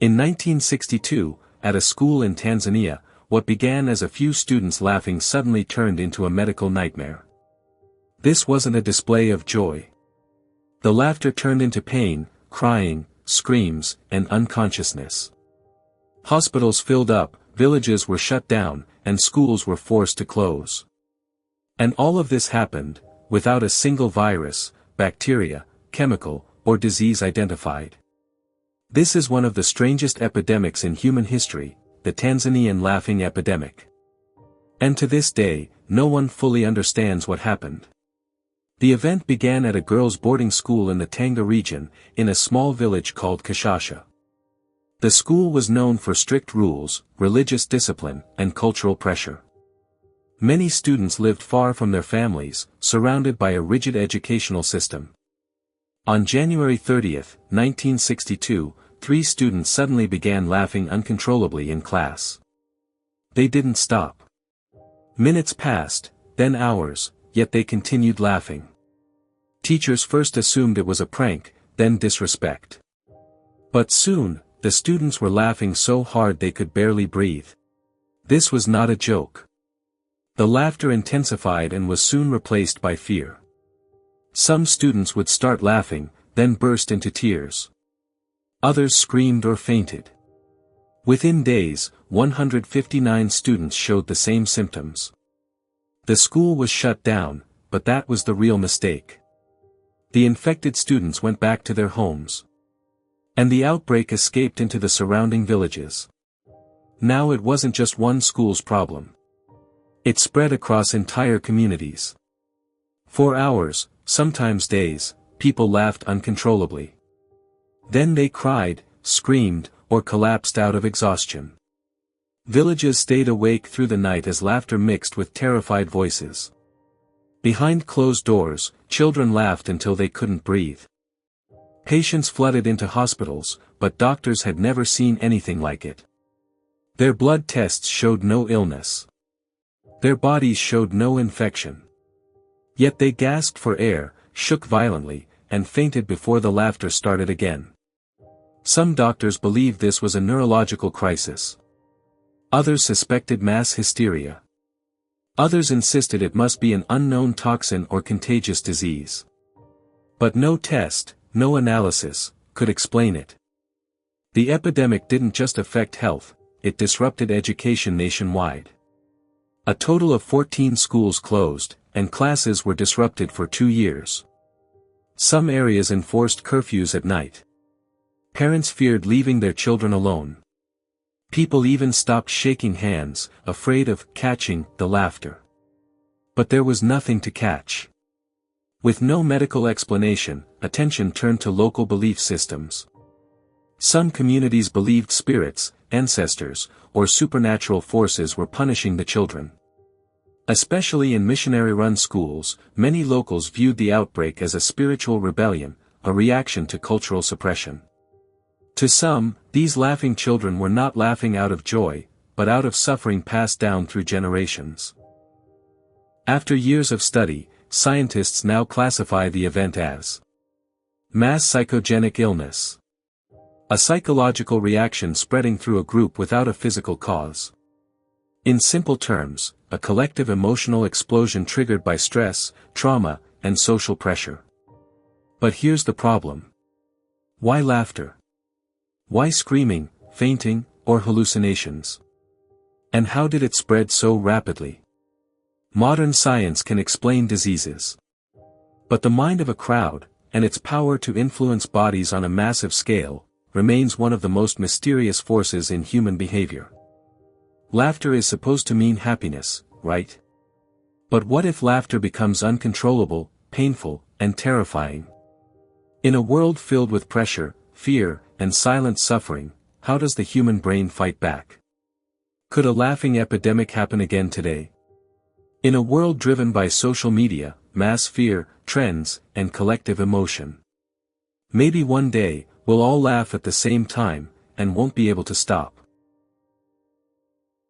In 1962, at a school in Tanzania, what began as a few students laughing suddenly turned into a medical nightmare. This wasn't a display of joy. The laughter turned into pain, crying, screams, and unconsciousness. Hospitals filled up, villages were shut down, and schools were forced to close. And all of this happened, without a single virus, bacteria, chemical, or disease identified. This is one of the strangest epidemics in human history, the Tanzanian laughing epidemic. And to this day, no one fully understands what happened. The event began at a girls' boarding school in the Tanga region, in a small village called Kashasha. The school was known for strict rules, religious discipline, and cultural pressure. Many students lived far from their families, surrounded by a rigid educational system. On January 30, 1962, 3 students suddenly began laughing uncontrollably in class. They didn't stop. Minutes passed, then hours, yet they continued laughing. Teachers first assumed it was a prank, then disrespect. But soon, the students were laughing so hard they could barely breathe. This was not a joke. The laughter intensified and was soon replaced by fear. Some students would start laughing, then burst into tears. Others screamed or fainted. Within days, 159 students showed the same symptoms. The school was shut down, but that was the real mistake. The infected students went back to their homes. And the outbreak escaped into the surrounding villages. Now it wasn't just one school's problem. It spread across entire communities. For hours, sometimes days, people laughed uncontrollably. Then they cried, screamed, or collapsed out of exhaustion. Villages stayed awake through the night as laughter mixed with terrified voices. Behind closed doors, children laughed until they couldn't breathe. Patients flooded into hospitals, but doctors had never seen anything like it. Their blood tests showed no illness. Their bodies showed no infection. Yet they gasped for air, shook violently, and fainted before the laughter started again. Some doctors believed this was a neurological crisis. Others suspected mass hysteria. Others insisted it must be an unknown toxin or contagious disease. But no test, no analysis, could explain it. The epidemic didn't just affect health, it disrupted education nationwide. A total of 14 schools closed, and classes were disrupted for 2 years. Some areas enforced curfews at night. Parents feared leaving their children alone. People even stopped shaking hands, afraid of catching the laughter. But there was nothing to catch. With no medical explanation, attention turned to local belief systems. Some communities believed spirits, ancestors, or supernatural forces were punishing the children. Especially in missionary-run schools, many locals viewed the outbreak as a spiritual rebellion, a reaction to cultural suppression. To some, these laughing children were not laughing out of joy, but out of suffering passed down through generations. After years of study, scientists now classify the event as mass psychogenic illness. A psychological reaction spreading through a group without a physical cause. In simple terms, a collective emotional explosion triggered by stress, trauma, and social pressure. But here's the problem. Why laughter? Why screaming, fainting, or hallucinations? And how did it spread so rapidly? Modern science can explain diseases. But the mind of a crowd, and its power to influence bodies on a massive scale, remains one of the most mysterious forces in human behavior. Laughter is supposed to mean happiness, right? But what if laughter becomes uncontrollable, painful, and terrifying? In a world filled with pressure, fear, and silent suffering, how does the human brain fight back? Could a laughing epidemic happen again today? In a world driven by social media, mass fear, trends, and collective emotion. Maybe one day, we'll all laugh at the same time, and won't be able to stop.